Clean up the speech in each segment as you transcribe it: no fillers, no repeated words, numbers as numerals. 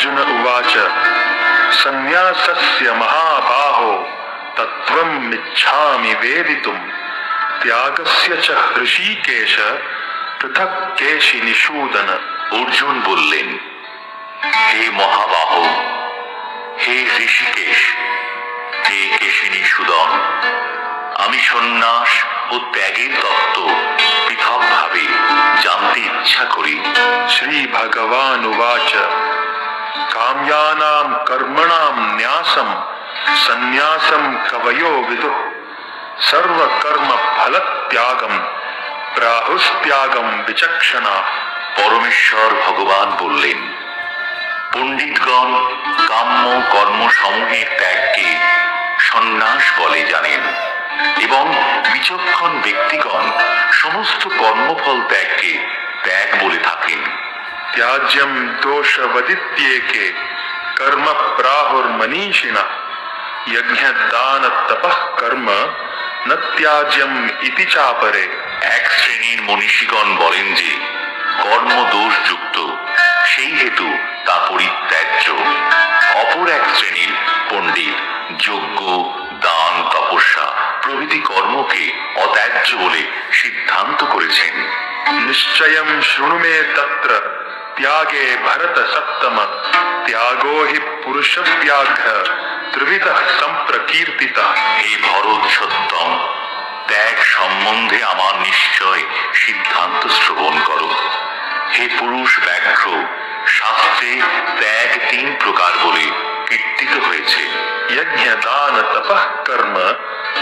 अर्जुन उवाच संन्यासस्य महाबाहो तत्त्वम् इच्छामि वेदितुम् त्यागस्य च हृषीकेश पृथक केशि निषूदन। অর্জুন বললেন, হে মহাবাহ, হে ঋষিকেশ, হে কেশিনিষূদন, আমি সন্ন্যাস ও ত্যাগের তত্ত্ব পৃথকভাবে জানতে ইচ্ছা করি। श्री भगवान उवाच काम्यानां कर्मणां न्यासं संन्यासं कवयो विदुः सर्वकर्म फलत्यागं प्राहुस्त्यागं विचक्षणा। পরমেশ্বর ভগবান বললেন, পণ্ডিতগণ কাম্য কর্ম সমূহের ত্যাগকে সন্ন্যাস বলে জানেন এবং বিচক্ষণ ব্যক্তিগণ সমস্ত কর্মফল ত্যাগকে ত্যাগ বলে থাকেন। त्याज्यं दोषवदित्येके कर्म प्राहुर्मनीषिणः यज्ञ दान तपः कर्म न त्याज्यम् इति चापरे। এক শ্রেণীর মনীষীগণ বলেন যে কর্ম দোষযুক্ত, সেই হেতু তা পরিত্যাজ্য। অপর এক শ্রেণীর পণ্ডিত যজ্ঞ দান তপস্যা প্রভৃতি কর্মকে অত্যাজ্য বলে সিদ্ধান্ত করেছেন। निश्चयं शृणु मे तत्र त्यागे भरत सत्तम त्यागो हि पुरुषव्याघ्र त्रिविधः सम्प्रकीर्तितः। হে ভরত সত্যম, ত্যাগ সম্বন্ধে আমার নিশ্চয় সিদ্ধান্ত শ্রবণ করো। হে পুরুষ ব্যাঘ্র, শাস্ত্রে ত্যাগ 3 প্রকার বলে কীর্তিত হয়েছে। यज्ञ दान तपः कर्म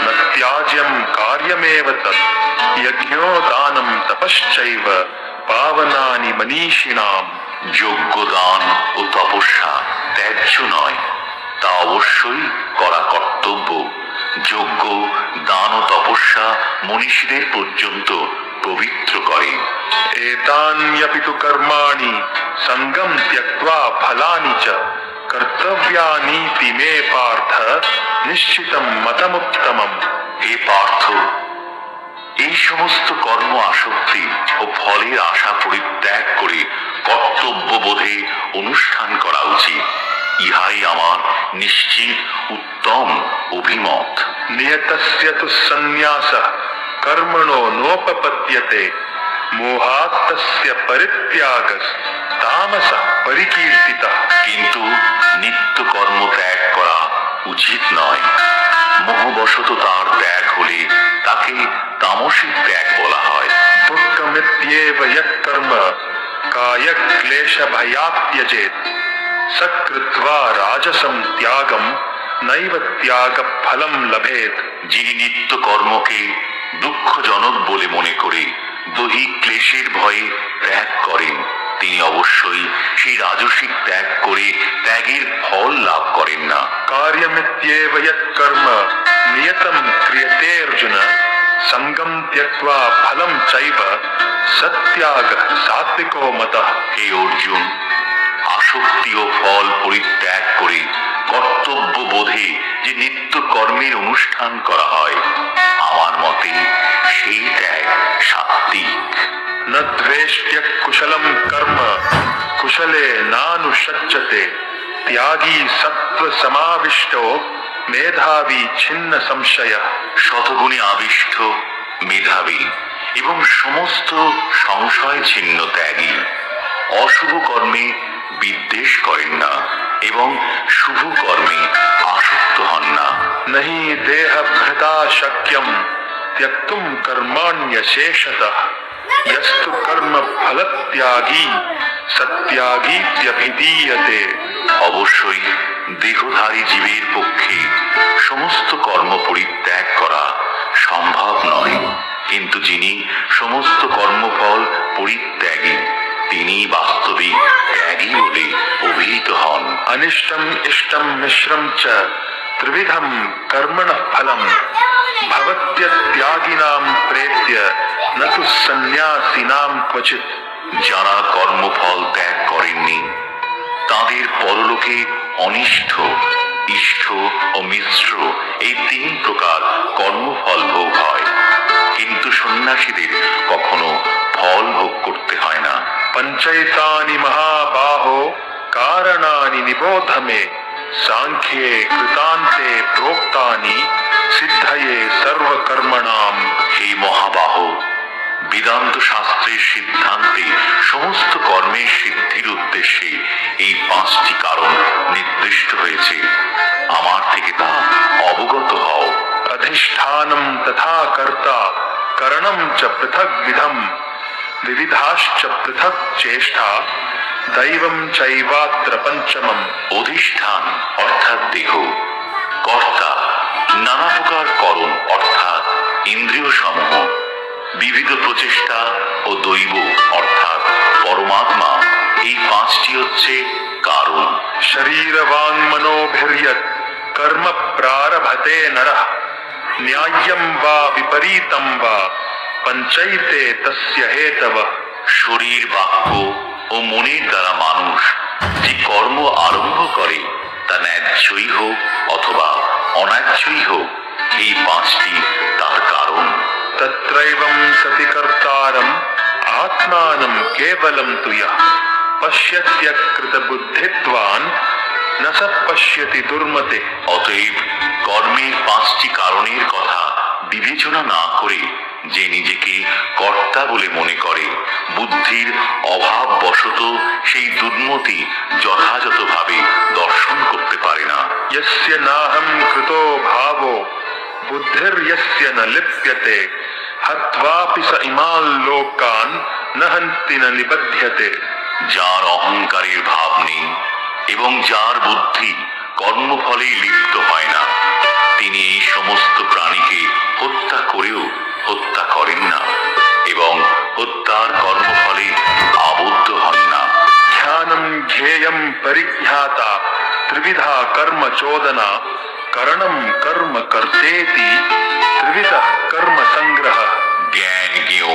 न त्याज्यं कार्यमेव तत् यज्ञो दानं तपश्चैव पावनानि मनीषिणाम्। যজ্ঞ দান ও তপস্যা ত্যায্য নয়, তা অবশ্যই করা কর্তব্য। যজ্ঞ দান ও তপস্যা মনীষীদের পর্যন্ত পবিত্র করে। एतान्यपि तु कर्माणि संगं त्यक्त्वा फलानि च कर्तव्यानीति मे पार्थ निश्चितं मतमुत्तमम्। হে পার্থ, এই সমস্ত কর্ম আসক্তি ও ফলের আশা পরিত্যাগ করে কর্তব্য বোধে অনুষ্ঠান করা উচিত। ইহাই আমার নিশ্চিত উত্তম অভিমত। नियतस्य तु सन्न्यासः कर्मणो नोपपद्यते मोहात् तस्य परित्यागस्तामसः परिकीर्तितः। কিন্তু নিত্য কর্ম ত্যাগ করা উচিত নয়। মোহবশত তার ত্যাগ হলে তাকে তামসিক ত্যাগ বলা হয়। दुःखमित्येव यत्कर्म कायक्लेशभयात् त्यजेत् स कृत्वा राजसं त्यागं नैव त्यागफलं लभेत्। যিনি নিত্য কর্মকে দুঃখজনক বলে মনে করে দৈহিক ক্লেশের ভয়ে ত্যাগ করেন, তিনি অবশ্যই সেই রাজসিক ত্যাগ করে ত্যাগের ফল লাভ করেন না। कार्यमित्येव यत्कर्म नियतं क्रियते अर्जुन संगं त्यक्त्वा फलं चैव सत्यागः सात्विको मतः। হে অর্জুন, আসক্তি ও ফল পরিত্যাগ করে কর্তব্য বোধে যে নিত্য কর্মের অনুষ্ঠান করা হয়, আমার মতে সেই ত্যাগ সাত্বিক। न द्वेष्ट्य कुशलं कर्म कुशले नानुषज्जते त्यागी सत्व समाविष्टो मेधावी छिन्न संशयः। শতগুণে আবিষ্ট মেধাবী এবং সমস্ত সংশয় ছিন্ন ত্যাগী অশুভ কর্মে বিদ্বেষ করেন না এবং শুভ কর্মে আসক্ত হন না। नहि देह भृता शक्यं त्यक्तुं कर्माण्यशेषतः यस्तु कर्म फलत्यागी सत्यागीत्यभिधीयते। অবশ্যই দেহধারী জীবের পক্ষে সমস্ত কর্ম পরিত্যাগ করা সম্ভব নয়, কিন্তু যিনি সমস্ত কর্মফল পরিত্যাগী তিনি বাস্তবিক ত্যাগী বলে অভিহিত হন। अनिष्टम् इष्टं मिश्रं च त्रिविधं कर्मणः फलं भवत्यत्यागिनां प्रेत्य न तु सन्न्यासिनां क्वचित्। যারা কর্মফল ত্যাগ করেননি তাদের পরলোকে অনিষ্ঠ ইষ্ট ও মিশ্র এই 3 প্রকার কর্মফল ভোগ হয়, কিন্তু সন্ন্যাসীদের কখনো ফল ভোগ করতে হয় না। पंचैतानि महाबाहो कारणानि निबोध मे सांख्ये कृतान्ते प्रोक्तानि सिद्धये सर्वकर्मणाम। হে মহাবাহ, বেদান্ত শাস্ত্রের সিদ্ধান্তে সমস্ত কর্মের সিদ্ধির উদ্দেশ্যে এই 5টি কারণ নির্দিষ্ট হয়েছে। আমার থেকে তা অবগত হও। अधिष्ठानं तथा कर्ता करणं च पृथक विधम विविधाश्च पृथक चेष्टा दैवं चैवात्र पंचमम। অধিষ্ঠান অর্থাৎ দেহ, কর্তা নানা প্রকার করণ অর্থাৎ ইন্দ্রিয় সমূহ, বিবিধ প্রচেষ্টা ও দৈব অর্থাৎ পরমাত্মা, এই 5টি হচ্ছে কারণ। शरीर वांग मनोभिर्यत कर्म प्रारभते नरः न्याय्यं वा विपरीतं वा पंचैते तस्य हेतवः। শরীর, বাক্য ও মনের দ্বারা মানুষ যে কর্ম আরম্ভ করে তা ন্যায্যই হোক অথবা অন্যায্যই হোক, এই 5টি তার কারণ। तत्रैवं सति कर्तारम् आत्मानं केवलं तु यः पश्यत्यकृत बुद्धित्वान् न स पश्यति दुर्मते। অতএব কর্মের 5টি কারণের কথা বিবেচনা না করে যে নিজেকে কর্তা বলে মনে করে, বুদ্ধির অভাব বশত সেই দুর্মতি যথাযথভাবে দর্শন করতে পারে না। यस्य नाहं कृतो भावो बुद्धिर्यस्य न लिप्यते हत्वापि स इमान् लोकान् न हन्ति न निबध्यते। যার অহংকারের ভাব নেই এবং যার বুদ্ধি কর্মফলে লিপ্ত হয় না, তিনি এই সমস্ত প্রাণীকে হত্যা করেও হত্যা করেন না এবং হত্যার কর্মফলে আবদ্ধ হন না। ध्यानं ध्येयं परिज्ञाता त्रिविधा कर्म चोदना करणं कर्म कर्तेति त्रिविधः कर्म संग्रह। জ্ঞান, জ্ঞেয়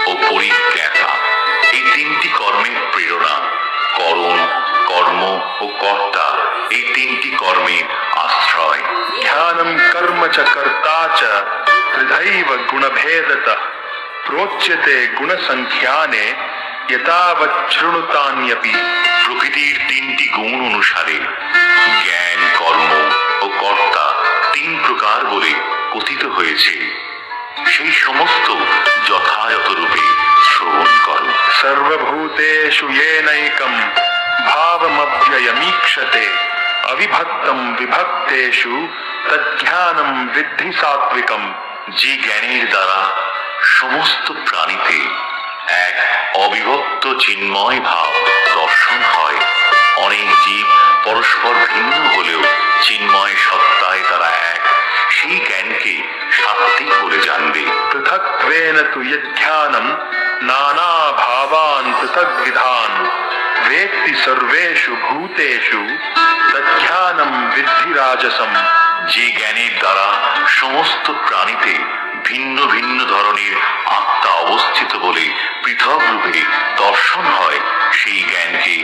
ও পরিজ্ঞাতা, এই 3টি কর্মের প্রেরণা, করণ, কর্ম ও কর্তা, এই 3টি কর্মের আশ্রয়। ध्यानं कर्म च कर्ता च त्रिधैव गुणभेदतः प्रोच्यते गुणसंख्याने यतावच्छृणुतान्यपि। প্রকৃতির 3টি গুণ অনুসারে জ্ঞান, কর্ম ও কর্তা 3 প্রকার বলে কথিত হয়েছে, সেই সমস্ত যথাযথ রূপে শ্রবণ করো। सर्वभूतेषु येनैकं भावमव्ययमीक्षते अविभक्तं विभक्तेषु तद्ज्ञानं विद्धि सात्विकम्। যে জ্ঞানের দ্বারা সমস্ত প্রাণীতে এক অবিভক্ত চিন্ময় ভাব দর্শন হয়, অনেক জীব পরস্পর ভিন্ন হলেও চিন্ময় সত্তায় তারা এক, সেই জ্ঞানকে সাত্ত্বিক বলে জানবে। पृथक्त्वेन तु यज्ञानं नाना भावान् पृथग्विधान् वेत्ति सर्वेषु भूतेषु तज्ज्ञानं विद्धि राजसम्। যে জ্ঞানের দ্বারা সমস্ত প্রাণীতে ভিন্ন ভিন্ন ধরনের আত্মা অবস্থিত বলে পৃথক রূপে দর্শন হয়, সেই জ্ঞানকে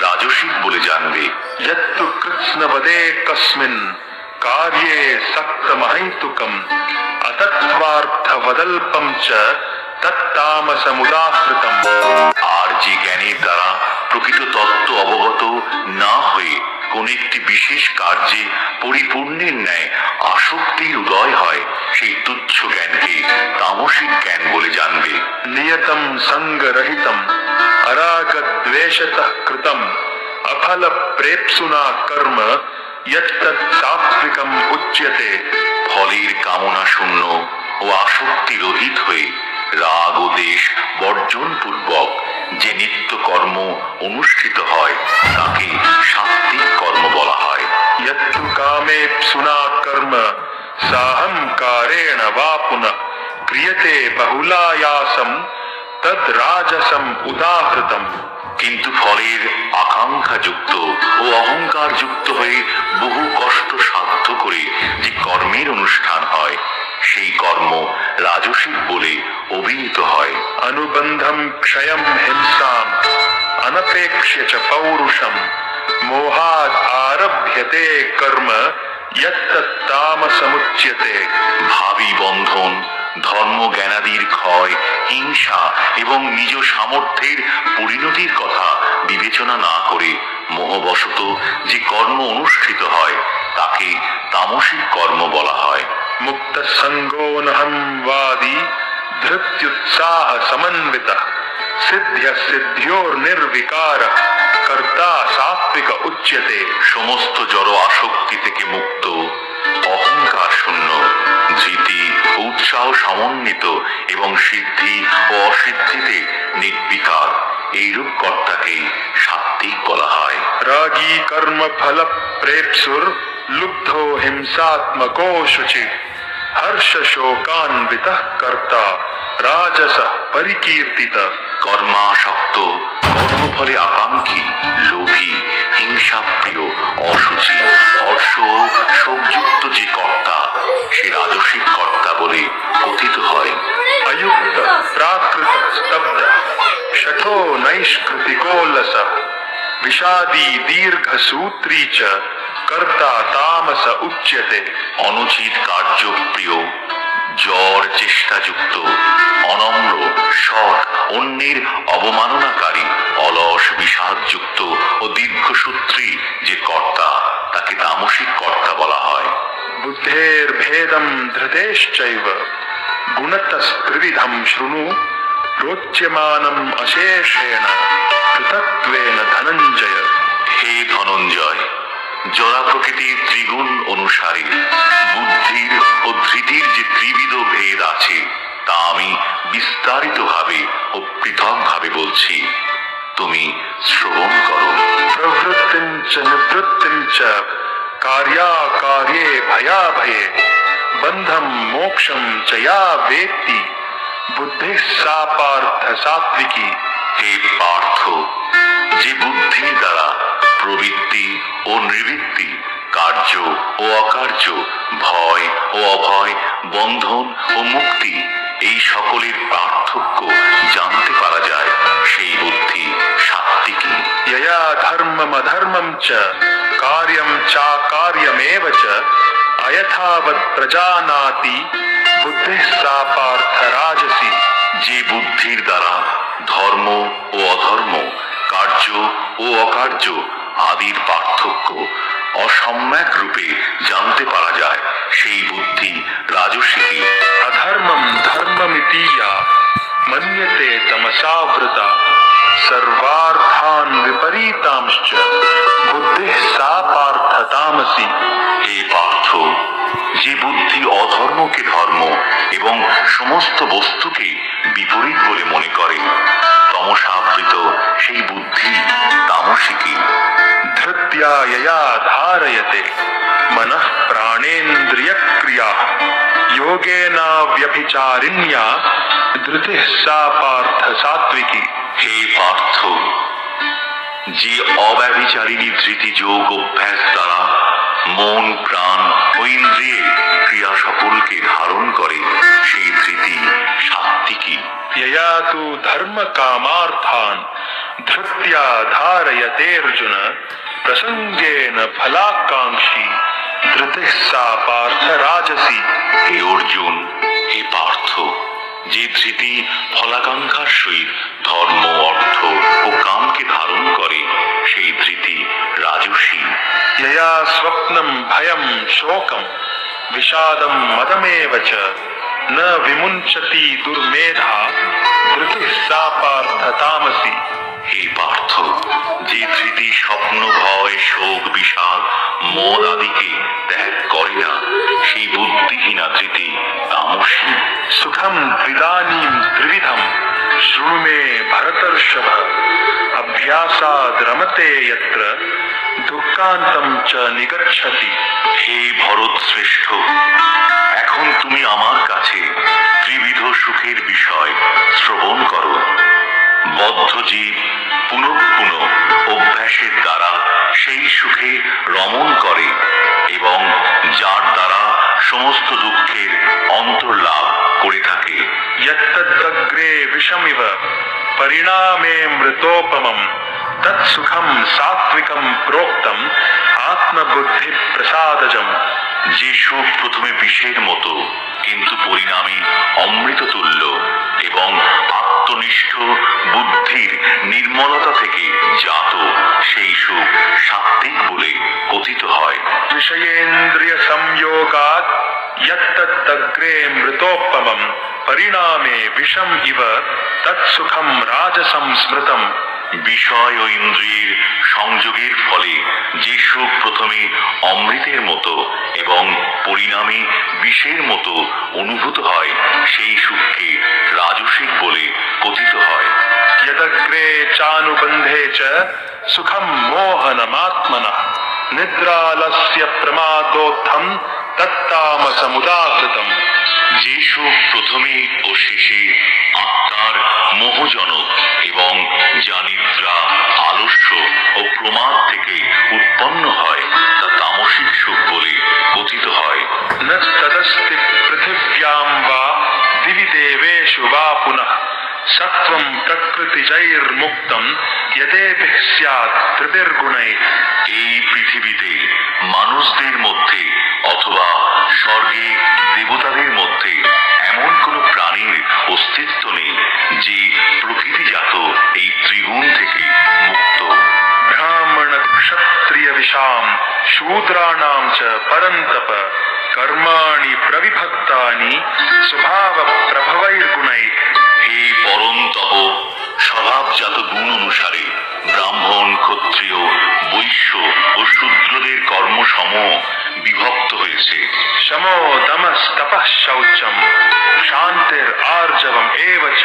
রাজসিক বলে জানবে। यत्तु कृत्स्नवदे कस्मिन् कार्ये सक्तमहैतुकम् अतत्त्वार्थवदल्पं च तत्तामसमुदाहृतम्। আর যে জ্ঞানের দ্বারা প্রকৃত তত্ত্ব অবগত না হয়ে কোন একটি বিশেষ কার্যে পরিপূর্ণের ন্যায় আসক্তির উদয় হয়, সেই তুচ্ছ জ্ঞানকে তামসিক জ্ঞান বলে জানবে। नियतं संगरहितम् अरागद्वेषतः कृतम् अफल प्रेप्सुना कर्म यत्तत् सात्विकम् उच्यते। ফলের কামনা শূন্য ও আসক্তি রহিত হয়ে রাগ ও দেশ বর্জন পূর্বক যে নিত্য কর্ম অনুষ্ঠিত হয় তাকে সাত্ত্বিক কর্ম বলা হয়। यत्तु कामेप्सुना कर्म साहंकारेण वा पुनः क्रियते बहुलायासं तद् राजसम् उदाहृतम्। কিন্তু ফলের আকাঙ্ক্ষা যুক্ত ও অহংকার যুক্ত হয়ে বহু কষ্ট সাধ্য করে যে কর্মের অনুষ্ঠান হয়, সেই কর্ম রাজসিক বলে অভিহিত হয়। अनुबंधं क्षयं हिंसाम् अनपेक्ष्य च पौरुषम् मोहाद् आरभ्यते कर्म यत्तत् तामसमुच्यते। ভাবী বন্ধন, ধর্ম জ্ঞানাদির ক্ষয়, হিংসা এবং নিজ সামর্থ্যের পরিণতির কথা বিবেচনা না করে মোহ কর্মবশত যে কর্ম অনুষ্ঠিত হয় তাকে তামসিক কর্ম বলা হয়। मुक्त संगो नहम वादी धृत्युत्साह समन्वित सिद्ध्य सिद्ध्योर निर्विकार कर्ता सात्विक उच्यते। সমস্ত জড় আসক্তি থেকে মুক্ত, অহংকার শূন্য, ধৃতি ও উৎসাহ সমন্বিত এবং সিদ্ধি ও অসিদ্ধিতে নির্বিকার এইরূপ কর্তাকে সাত্ত্বিক বলা হয়। रागी कर्म फल प्रेप्सुर लुब्धो हिंसात्मको शुचि हर्ष शोकान्वित कर्ता राजस परिकीर्तित। কর্মাসক্ত, কর্মফলে আকাঙ্ক্ষী, লোভী, হিংসাপ্রিয়, অসুচি, হর্ষ ও শোকযুক্ত যে কর্তা সে রাজসিক কর্তা বলে কথিত হয়। अयुक्त प्राकृत स्तब्ध शठो नैष्कृतिको लस विषादी दीर्घ सूत्री च कर्ता तामस उच्यते। অনুচিত কার্যপ্রিয়, জ্বর চেষ্টাযুক্ত, অনম্র, সৎ, অন্যের অবমাননাকারী, অলস, বিষাদযুক্ত ও দীর্ঘসূত্রী যে কর্তা তাকে তামসিক কর্তা বলা হয়। बुद्धेर्भेदं धृतेश्चैव गुणतस्त्रिविधं शृणु प्रोच्यमानम् अशेषेण पृथक्त्वेन धनञ्जय। হে ধনঞ্জয়, জড়া প্রকৃতির ত্রিগুণ অনুসারে বুদ্ধির ও ধৃতির যে ত্রিবিধ ভেদ আছে তা আমি বিস্তারিতভাবে ও পৃথকভাবে বলছি, তুমি শ্রবণ করো। प्रवृत्तिं च निवृत्तिं च कार्याकार्ये भयाभये बन्धं मोक्षं च या वेत्ति बुद्धिः सा पार्थ सात्विकी। হে পার্থ, যে বুদ্ধির দ্বারা প্রবৃত্তি ও নিবৃত্তি, কার্য ও অকার্য, ভয় ও অভয়, বন্ধন ও মুক্তি এই সকলের পার্থক্য জানতে পারা যায় সেই বুদ্ধি সাত্ত্বিকী। यया धर्ममधर्मं च कार्यं चाकार्यमेव च अयथावत् प्रजानाति बुद्धिः सा पार्थ राजसी। যে বুদ্ধির দ্বারা ধর্ম ও অধর্ম, কার্য ও অকার্য আদির পার্থক্য অসম্যক রূপে জানতে পারা যায় সেই বুদ্ধি রাজসিকী। अधर्मं धर्ममितीया मन्यते तमसावृता सर्वार्थान् विपरीतांश्च बुद्धिः सा पार्थ तामसी। হে পার্থ, যে বুদ্ধি অধর্মকে ধর্ম এবং সমস্ত বস্তুকে বিপরীত বলে মনে করে তমসাবৃত সেই বুদ্ধি তামসিকী। धृत्या यया धारयते मनः प्राणेन्द्रियक्रियाः योगेन व्यभिचारिण्या धृतिः सा पार्थ सात्विकी। হে পার্থ, যে অব্যভিচারিণী ধৃতিযোগ অভ্যাস দ্বারা মন, প্রাণ ও ইন্দ্রিয়ে ক্রিয়া সকলকে ধারণ করে সেই ধৃতি সাত্ত্বিকী। यया तु धर्म कामार्थान् धृत्या धारयते अर्जुन प्रसंगेन फलाकांक्षी धृतिः सा पार्थ राजसी। হে অর্জুন, হে পার্থ, যে ধৃতি ফলাকাঙ্ক্ষার সহিত ধর্ম, অর্থ ও কামকে ধারণ করে সেই ধৃতি রাজসী। यया स्वप्नं भयं शोकं विषादं मदमेव च न विमुञ्चति दुर्मेधा धृतिः सा पार्थ तामसी। হে पार्थ, যে ধৃতি স্বপ্ন, ভয়, শোক, বিষাদ, মদ আদিকে ত্যাগ করে না সেই বুদ্ধিহীনা ধৃতি তামসী। सुखं त्रिदानीं त्रिविधं शृणु मे भरतर्षभ अभ्यासाद् रमते यत्र दुःखान्तं च निगच्छति। হে ভরত শ্রেষ্ঠ, এখন তুমি আমার কাছে ত্রিবিধ সুখের বিষয় শ্রবণ করো। বদ্ধ জীব পুনঃ পুনঃ অভ্যাসের দ্বারা সেই সুখে রমণ করে এবং যার দ্বারা সমস্ত দুঃখের অন্তর্লাভ করে থাকে। यत्तदग्रे विषमिव परिणामे मृतोपमं तत्सुखं सात्विकं प्रोक्तम आत्मबुद्धि प्रसादजम। যে সুখ প্রথমে বিষের মতো কিন্তু পরিণামে অমৃত তুল্য এবং আত্মনিষ্ঠ বুদ্ধির নির্মলতা থেকে জাত সেই সুখ विषयेन्द्रिय संयोगात् यत्तदग्रे मृतोपमं परिणामे विषम इव तत्सुखम राजसं स्मृतम्। বিষয় ও ইন্দ্রিয়ের সংযোগের ফলে যে সুখ প্রথমে অমৃতের মতো এবং পরিণামে বিষের মতো অনুভূত হয় সেই সুখকে রাজসিক বলে কথিত হয়। यदग्रे चानुबन्धे च सुखम मोहनमात्मनः निद्रालस्य प्रमादोत्थम तत्तामसमुदाहृतम्। যে সুখ প্রথমে ও শেষে আত্মার মোহজনক এবং যা নিদ্রা আলস্য ও প্রমাদ থেকে উৎপন্ন হয় তা তামসিক সুখ বলে কথিত হয়। न तदस्ति पृथिव्यां वा दिवि देवेषु वा पुनः सत्वं प्रकृतिजैर्मुक्तं यदेभिः स्यात् त्रिभिर्गुणैः। এই পৃথিবীতে মানুষদের মধ্যে অথবা স্বর্গে দেবতাদের মধ্যে এমন কোন প্রাণীর অস্তিত্ব নেই যে প্রকৃতিজাত এই ত্রিগুণ থেকে মুক্ত। ब्राह्मण क्षत्रिय विशाम शूद्राणां च परन्तप कर्माणि प्रविभक्तानि स्वभाव प्रभवैर्गुणैः। হে পরন্তপ, স্বভাবজাত গুণ অনুসারে ব্রাহ্মণ, ক্ষত্রিয়, বৈশ্য ও শূদ্রদের কর্মসমূহ বিভক্ত হয়েছে। शमो दमस्तपः शौचम शांतिर आर्जवम एव च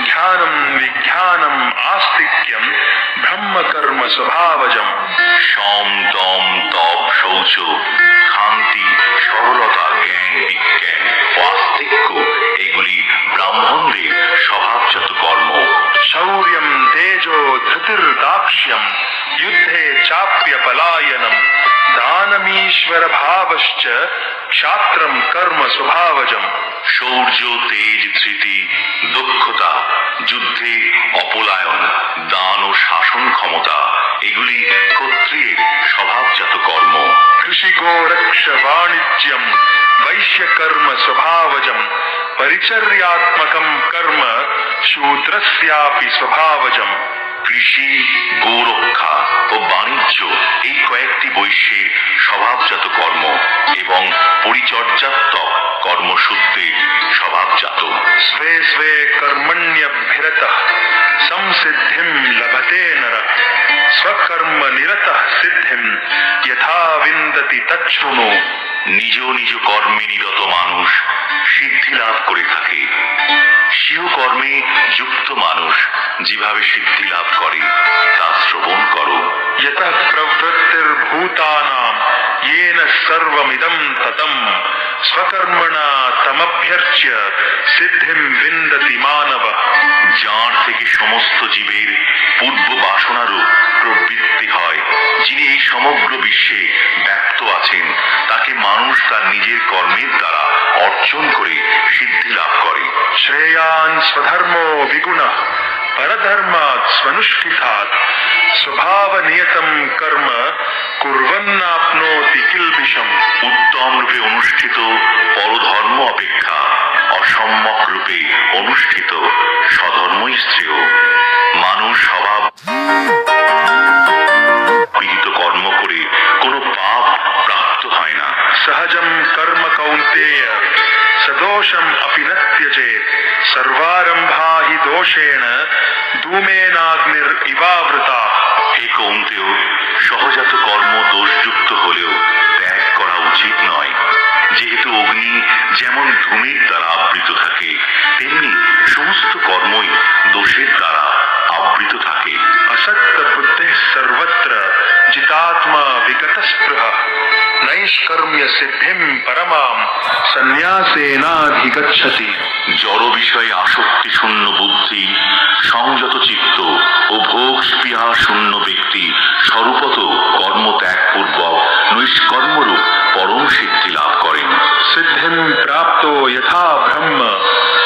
ज्ञानम विज्ञानम आस्तिक्यम ब्रह्म कर्म स्वभावजम। সম, দম, তপ, শৌচ, শান্তি, সরলতা, জ্ঞান, বিজ্ঞান ও আস্তিক্য এগুলি ব্রাহ্মণদের স্বভাবজাত কর্ম। शौर्यम तेजो धृतिर्दाक्ष्यम युद्धे चाप्य पलायनम दानमीश्वर भावश्च क्षात्रम कर्म स्वभावजम। শৌর্য, তেজ, ধৃতি, দক্ষতা, যুদ্ধে অপলায়ন, দান ও শাসন ক্ষমতা এগুলি ক্ষত্রিয়ের স্বভাবজাত কর্ম। कृषि गोरक्ष वाणिज्यम वैश्य कर्म स्वभावजम परिचर्यात्मकम कर्म शूद्रस्यापि स्वभावजम। কৃষি, গোরক্ষা ও বাণিজ্য এই কয়েকটি বৈশ্যের স্বভাবজাত কর্ম এবং পরিচর্যাত্মক কর্মসূত্রের স্বভাবজাত। स्वे स्वे कर्मण्यभिरतः संसिद्धिं लभते नरः स्वकर्म निरतः सिद्धिं यथा विन्दति तच्छृणु। নিজ নিজ কর্মে নিরত মানুষ সিদ্ধি লাভ করে থাকে। স্বীয় কর্মে যুক্ত মানুষ যেভাবে সিদ্ধি লাভ করে তা শ্রবণ করো। यतः प्रवृत्तिर्भूतानां येन सर्वमिदं ततं स्वकर्मणा तमभ्यर्च्य सिद्धिं विन्दति मानवः। যার থেকে সমস্ত জীবের পূর্ব বাসনারূপ প্রবৃত্তি হয়, যিনি এই সমগ্র বিশ্বে ব্যক্ত আছেন, তাকে মানুষ তার নিজের কর্মের দ্বারা অর্জন করে সিদ্ধি লাভ করে। श्रेयान् स्वधर्मो विगुणः परधर्मात् स्वनुष्ठितात् स्वभावनियतं कर्म कुर्वन्नाप्नोति किल्बिषम्। উত্তম রূপে অনুষ্ঠিত পরধর্ম অপেক্ষা অসম্যক রূপে অনুষ্ঠিত স্বধর্মই শ্রেয়। মানুষ স্বভাব বিহিত কর্ম করে কোনো পাপ প্রাপ্ত হয় না। सहजं कर्म कौन्तेय सदोषम् अपि न त्यजेत् सर्वारम्भा हि दोषेण धूमेनाग्निरिवावृताः। হে কৌন্তেয়, সহজাত কর্ম দোষযুক্ত হলেও ত্যাগ করা উচিত নয়। যেহেতু অগ্নি যেমন ধূমের দ্বারা আবৃত থাকে, তেমনি সমস্ত কর্মই দোষের দ্বারা আবৃত থাকে। असक्त बुद्धिः सर्वत्र जितात्मा विगतस्पृहः नैष्कर्म्य सिद्धिं परमां सन्न्यासेनाधिगच्छति। জড় বিষয়ে আসক্তি শূন্য বুদ্ধি, সংযত চিত্ত ও ভোগ স্পৃহা শূন্য ব্যক্তি স্বরূপত কর্মত্যাগ পূর্বক নৈষ্কর্মরূপ পরম সিদ্ধি লাভ করেন। सिद्धिं प्राप्तो यथा ब्रह्म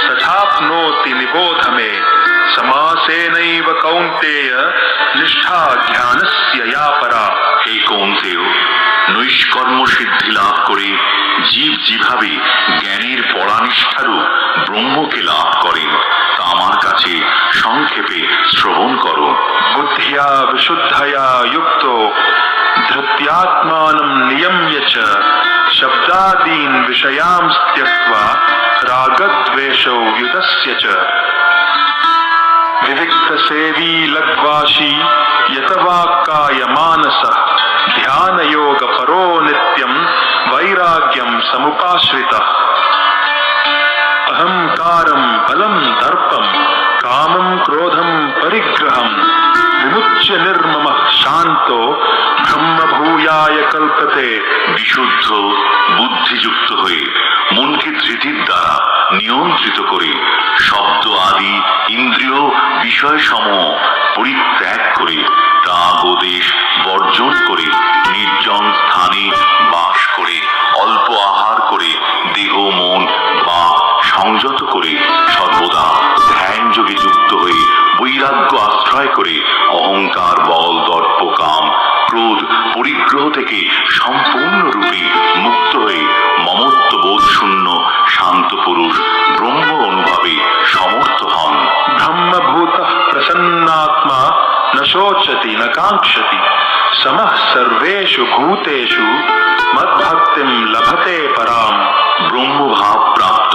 तथाप्नोति निबोध मे समासेनैव कौन्तेय निष्ठा ज्ञानस्य या परा। হে কৌন্তেয়, নৈষ্কর্ম সিদ্ধি লাভ করে জীব যেভাবে জ্ঞানের পরানিষ্ঠারূপ ব্রহ্মকে লাভ করেন তা আমার কাছে সংক্ষেপে শ্রবণ করো। बुद्धिया विशुद्धया युक्तो धृत्यात्मानं नियम्य च शब्दादीन् विषयांस् त्यक्त्वा रागद्वेषौ युतस्य च विविक्तसेवी लग्वाशी यतवाक्काय मानसः ध्यानयोगपरो नित्यं वैराग्यं समुपाश्रितः अहंकारं बलं दर्पं कामं क्रोधं परिग्रहं विमुच्य निर्ममः शांतो ब्रह्मभूयाय कल्पते। বিশুদ্ধ বুদ্ধিযুক্ত হয়ে মনকে ধৃতির দ্বারা নিয়ন্ত্রিত করে শব্দ আদি ইন্দ্রিয় বিষয় সমূহ পরিত্যাগ করে রাগ ও দেশ বর্জন করে নির্জন স্থানে বাস করে অল্প আহার করে দেহ মন বা সংযত করে সর্বদা ধ্যান যোগে যুক্ত হয়ে বৈরাগ্য আশ্রয় করে অহংকার বল দর্প কাম ক্রোধ পরিগ্রহ থেকে সম্পূর্ণরূপে মুক্ত হয়ে মমত্ব বোধ শূন্য শান্ত পুরুষ ব্রহ্ম অনুভবে সমর্থ হন। ब्रह्मभूतः प्रसन्नात्मा न शोचति न कांक्षति समः सर्वेषु भूतेषु मद्भक्तिं लभते पराम्। ব্রহ্মভাব প্রাপ্ত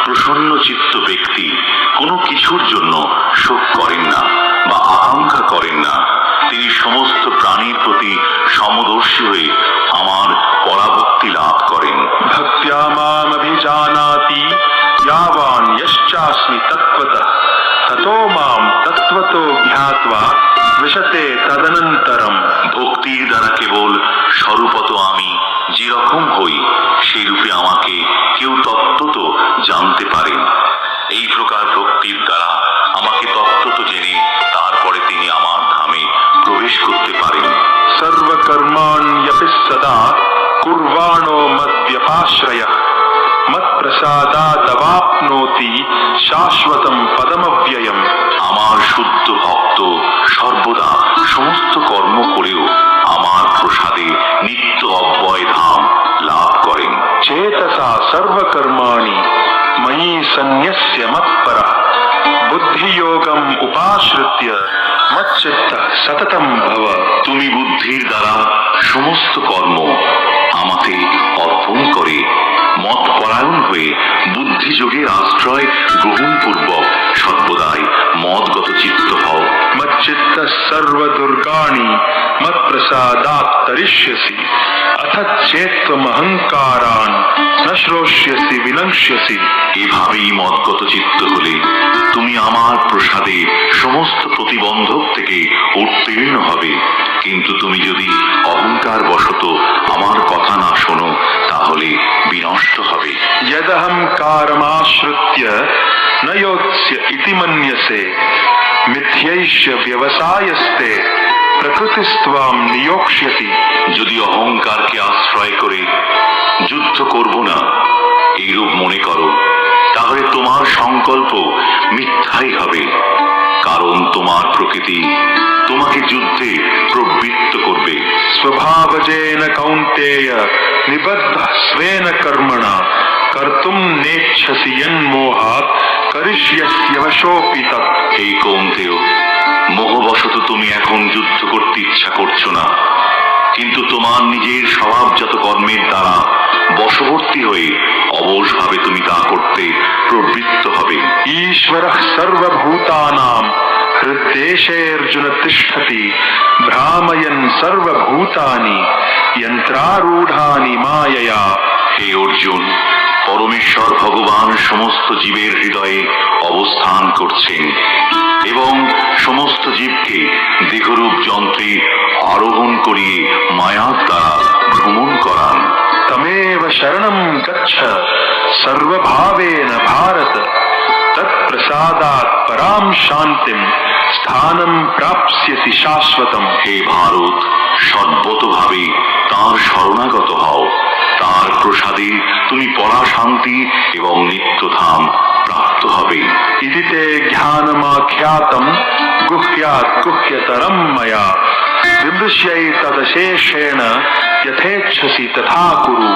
প্রসন্ন চিত্ত ব্যক্তি কোনো কিছুর জন্য শোক করেন না বা আকাঙ্ক্ষা করেন না। তিনি সমস্ত প্রাণীর প্রতি সমদর্শী হয়ে আমার পরাভক্তি লাভ করেন। भक्त्या मामभिजानाति यावान् यश्चास्मि तत्त्वतः ततो मां तत्त्वतो ज्ञात्वा विशते तदनन्तरम्। ভক্তির দ্বারা কেবল স্বরূপত আমি যেরকম হই সেই রূপে আমাকে কেউ তত্ত্বত জানতে পারেন। এই প্রকার ভক্তির দ্বারা আমাকে তত্ত্বত জেনে তারপরে তিনি আমার ধামে প্রবেশ করতে পারেন। सर्वकर्माण्यपि सदा कुर्वाणो मद्व्यपाश्रयः मत्प्रसादादवाप्नोति शाश्वतं पदमव्ययम्। আমার শুদ্ধ ভক্ত সর্বদা সমস্ত কর্ম করেও আমার প্রসাদে নিত্য অব্যয় ধাম লাভ করেন। चेतसा सर्वकर्माणि मयि सन्न्यस्य मत्परः बुद्धियोगम् उपाश्रित्य मच्चित्तः सततं भव। তুমি বুদ্ধির দ্বারা সমস্ত কর্ম আমাতে অর্পণ করে মত পরায়ণ হয়ে বুদ্ধিযোগের আশ্রয় গ্রহণ পূর্বক সর্বদাই মদগত চিত্ত হও। मच्चित्तः सर्वदुर्गाणि मत्प्रसादात् तरिष्यसि अथ चेत्त्वमहङ्कारान् न श्रोष्यसि विनङ्क्ष्यसि। এভাবেই মদগত চিত্ত হলে তুমি আমার প্রসাদে সমস্ত প্রতিবন্ধক থেকে উত্তীর্ণ হবে। কিন্তু তুমি যদি অহংকার বশত আমার কথা না শোনো তাহলে বিনষ্ট হবে। यदहंकारमाश्रित्य न योत्स्य इति मन्यसे मिथ्यैष्य व्यवसायस्ते प्रकृतिस्त्वां नियोक्ष्यति। যদি অহংকারকে আশ্রয় করে যুদ্ধ করব না এইরূপ মনে করো তাহলে তোমার সংকল্প মিথ্যাই হবে, কারণ তোমার প্রকৃতি তোমাকে যুদ্ধে প্রবৃত্ত করবে। स्वभावजेन कौन्तेय निबद्धः स्वेन कर्मणा कर्तुं नेच्छसि यन्मोहात् करिष्यस्यवशोऽपि तत्। এই কৌন্তেয়, মোহবশত তুমি এখন যুদ্ধ করতে ইচ্ছা করছো না, কিন্তু তোমার নিজের স্বভাবজাত কর্মের দ্বারা বশবর্তী হয়ে অবশভাবে তুমি তা করতে প্রবৃত্ত হবে। ईश्वरः सर्वभूतानां हृद्देशेऽर्जुन तिष्ठति भ्रामयन् सर्वभूतानि यन्त्रारूढानि मायया। হে অর্জুন, পরমেশ্বর ভগবান সমস্ত জীবের হৃদয়ে অবস্থান করছেন এবং সমস্ত জীবকে দেহরূপ যন্ত্রে আরোহণ করিয়ে মায়ার দ্বারা ভ্রমণ করান। तमेव शरणं गच्छ सर्वभावेन भारत तत्प्रसादात् परां शान्तिं स्थानं प्राप्स्यसि शाश्वतम्। হে ভারত, সর্বতভাবে তাঁর শরণাগত হও, তাঁর প্রসাদে তুমি পরা শান্তি এবং নিত্যধাম প্রাপ্ত হবে। इति ते ज्ञानमाख्यातं गुह्यात् गुह्यतरं मया विमृश्यैतदशेषेण यथेच्छसि तथा कुरु।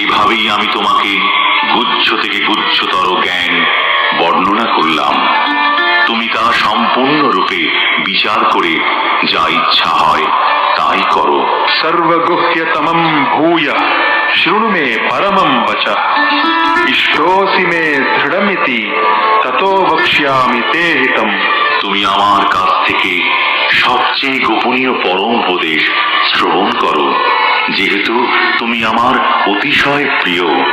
এভাবেই আমি তোমাকে গুচ্ছ থেকে গুচ্ছতর জ্ঞান বর্ণনা করলাম, তুমি তা সম্পূর্ণরূপে বিচার করে যা ইচ্ছা হয় তাই করো। सर्वगुह्यतमं भूय शृणु मे परमं वचः इष्टोऽसि मे दृढमिति ततो वक्ष्यामि ते हितम्। তুমি আমার কাছ থেকে সবচেয়ে গোপনীয় পরম উপদেশ শ্রবণ করো। যেহেতু তুমি আমার অতিশয় প্রিয়,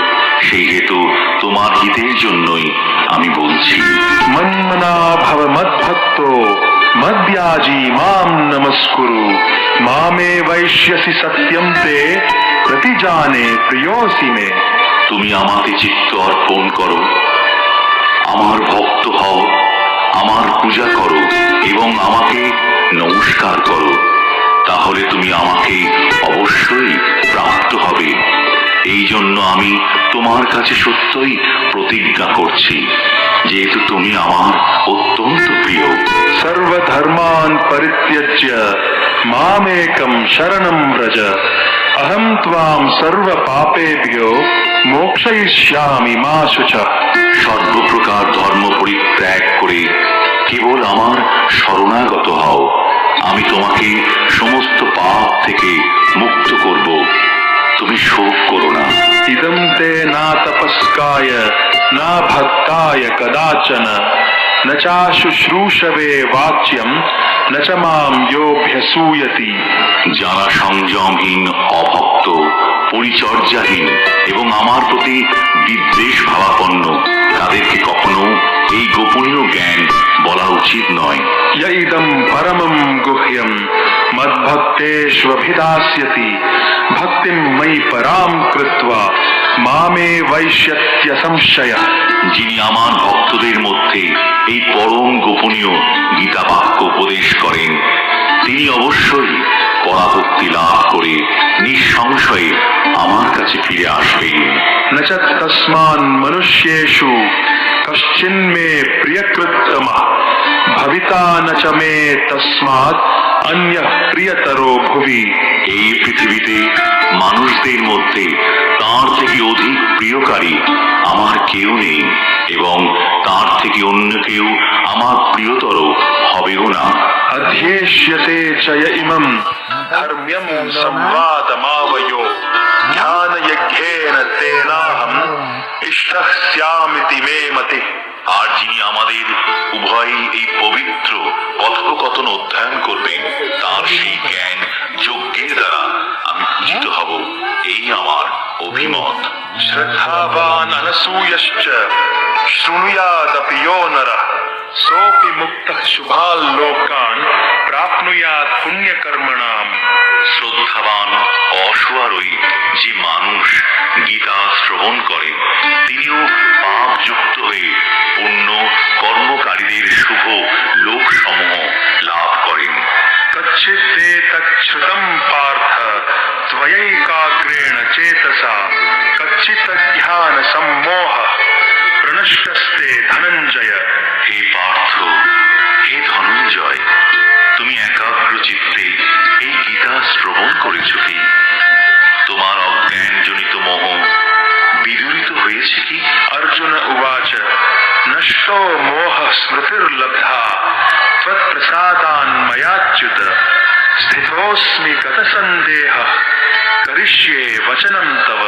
সেই হেতু তোমার হিতের জন্যই আমি বলছি। मन्मना भव मद्भक्तो मद्याजी मां नमस्कुरु मामे वैश्यसि सत्यं ते प्रतिजाने प्रियोऽसि मे। তুমি আমাকে চিত্ত অর্পণ করো, আমার ভক্ত হও, আমার পূজা করো এবং আমাকে নমস্কার করো, তাহলে তুমি আমাকে অবশ্যই প্রাপ্ত হবে। এই জন্য আমি তোমার কাছে সত্যই প্রতিজ্ঞা করছি, যেহেতু তুমি আমার অত্যন্ত প্রিয়। सर्वधर्मान् परित्यज्य मामेकं शरणं व्रज अहं त्वां सर्वपापेभ्यो मोक्षयिष्यामि मा शुचः। সর্বপ্রকার ধর্ম পরিত্যাগ করে কেবল আমার শরণাগত হও, আমি তোমাকে সমস্ত পাপ থেকে মুক্ত করব। তুমি শোক করো না। इदं ते न तपस्काय न भक्ताय कदाचन न चाशुश्रूषवे वाच्यं न च मां योऽभ्यसूयति। যারা সংযমহীন, অভক্ত, পরিচর্যাহীন এবং আমার প্রতি বিদ্বেষ ভাবাপন্ন, তাদেরকে কখনো এই গোপনীয় জ্ঞান বলা উচিত নয়। य इदं परमं गुह्यं मद्भक्तेष्वभिधास्यति भक्तिं मयि परां कृत्वा मामे वैश्यत्य संशयः। যিনি আমার ভক্তদের মধ্যে এই পরম গোপনীয় গীতা বাক্য উপদেশ করেন, তিনি অবশ্যই পরাভক্তি লাভ করে নিঃসংশয়ে আমার কাছে ফিরে আসবেন। न च तस्मान् मनुष्येषु कश्चिन्मे प्रियकृत्तमः भविता न च मे तस्मात् अन्यः प्रियतरो भुवि। এই পৃথিবীতে মানুষদের মধ্যে তার থেকে অধিক প্রিয়কারী আমার কেউ নেই এবং তার থেকে অন্য কেউ আমার প্রিয়তর হবেও না। अध्येष्यते च य इमं धर्म्यं संवादमावयो ध्यानयज्ञेन तेनाहम् इष्टः स्यामिति मे मतिः। আর যিনি আমাদের উভয়ই এই পবিত্র কথোপকথন অধ্যয়ন করবেন, তার সেই জ্ঞান যজ্ঞের দ্বারা আমি পূজিত হব, এই আমার অভিমত। श्रद्धावान् अनसूयश्च शृणुयादपि यो नरः सोऽपि मुक्तः शुभान् लोकान् प्राप्नुयात् पुण्यकर्मणाम्। শ্রদ্ধাবান অসুয়ারই যে মানুষ গীতা শ্রবণ করে, তিনিও পাপযুক্ত হয়ে পুণ্য কর্মকারীদের শুভ লোকসমূহ লাভ করেন। कच्चिदेतच्छ्रुतं पार्थ त्वयैकाग्रेण चेतसा कच्चित् प्रनष्टस्ते धनञ्जय। হে পার্থ, হে ধনঞ্জয়, তুমি একাগ্র চিত্তে এই গীতা শ্রবণ করেছ কি? তোমার অজ্ঞানজনিত মোহ বিদূরিত হয়েছে কি? अर्जुन उवाच नष्टो मोह स्मृतिर्लब्धा त्वत्प्रसादान्मयाच्युत स्थितोऽस्मि गतसन्देहः करिष्ये वचनं तव।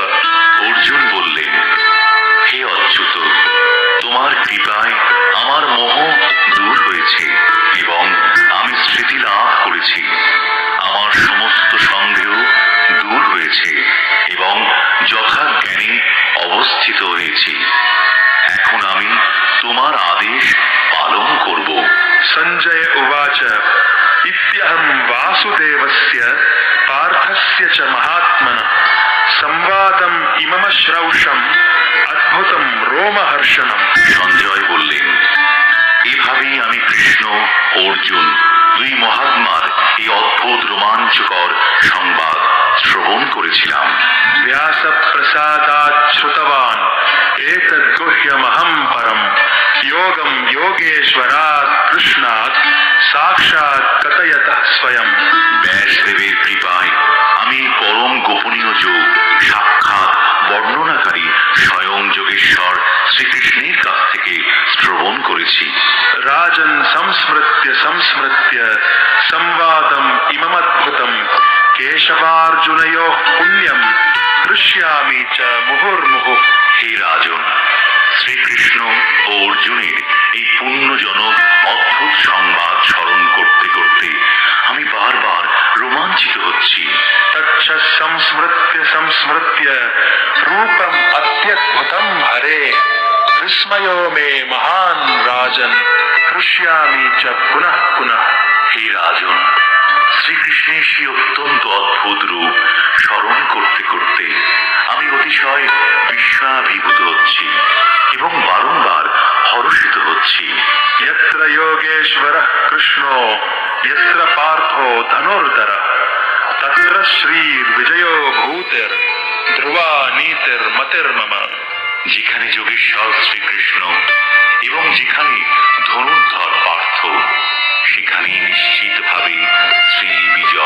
অর্জুন বললেন, হে অচ্যুত, তোমার কৃপায় আমার মোহ দূর হয়েছে এবং আমি স্মৃতি লাভ করেছি। আমার সমস্ত সন্দেহ দূর হয়েছে এবং যথাজ্ঞানে অবস্থিত হয়েছি। এখন আমি তোমার আদেশ পালন করব। संजय उवाच इत्यहं वासुदेवस्य पार्थस्य च महात्मनः संवादम् इममश्रौषम् अद्भुतं रोमहर्षणम्। সঞ্জয় বললেন, এভাবেই আমি কৃষ্ণ, অর্জুন দুই মহাত্মার এই অদ্ভুত রোমাঞ্চকর সংবাদ শ্রবণ করেছিলাম। व्यासप्रसादात् श्रुतवान् एतद्गुह्यमहं परं योगं योगेश्वरात् कृष्णात् साक्षात् कथयतः स्वयं। ব্যাসদেবের কৃপায় আমি পরম গোপনীয় যোগ সাক্ষাৎ বর্ণনাকারী স্বয়ং যোগেশ্বর শ্রীকৃষ্ণের কাছ থেকে শ্রবণ করেছি। राजन् संस्मृत्य संस्मृत्य संवादम् इममद्भुतम् केशवार्जुनयोः पुण्यं हृष्यामि च मुहुर्मुहुः। হে রাজন, শ্রীকৃষ্ণ ও অর্জুনের এই পুণ্যজনক অদ্ভুত সংবাদ স্মরণ করতে করতে আমি বারবার রোমাঞ্চিত হচ্ছি। तच्च संस्मृत्य संस्मृत्य रूपम् अत्यद्भुतं हरे विस्मयो मे महान् राजन् हृष्यामि च पुनः पुनः। হে রাজন, শ্রীকৃষ্ণের সেই অত্যন্ত অদ্ভুত রূপ স্মরণ করতে করতে আমি অতিশয় বিস্ময়াভিভূত হচ্ছি এবং বারংবার হর্ষিত হচ্ছি। यत्र योगेश्वरः कृष्णो यत्र पार्थो धनुर्धरः तत्र श्रीर्विजयो भूतिर् ध्रुवा नीतिर्मतिर्मम। যেখানে যোগেশ্বর শ্রীকৃষ্ণ এবং যেখানে ধনুর্ধর পার্থ, সেখানে নিশ্চিতভাবে শ্রী বিজয়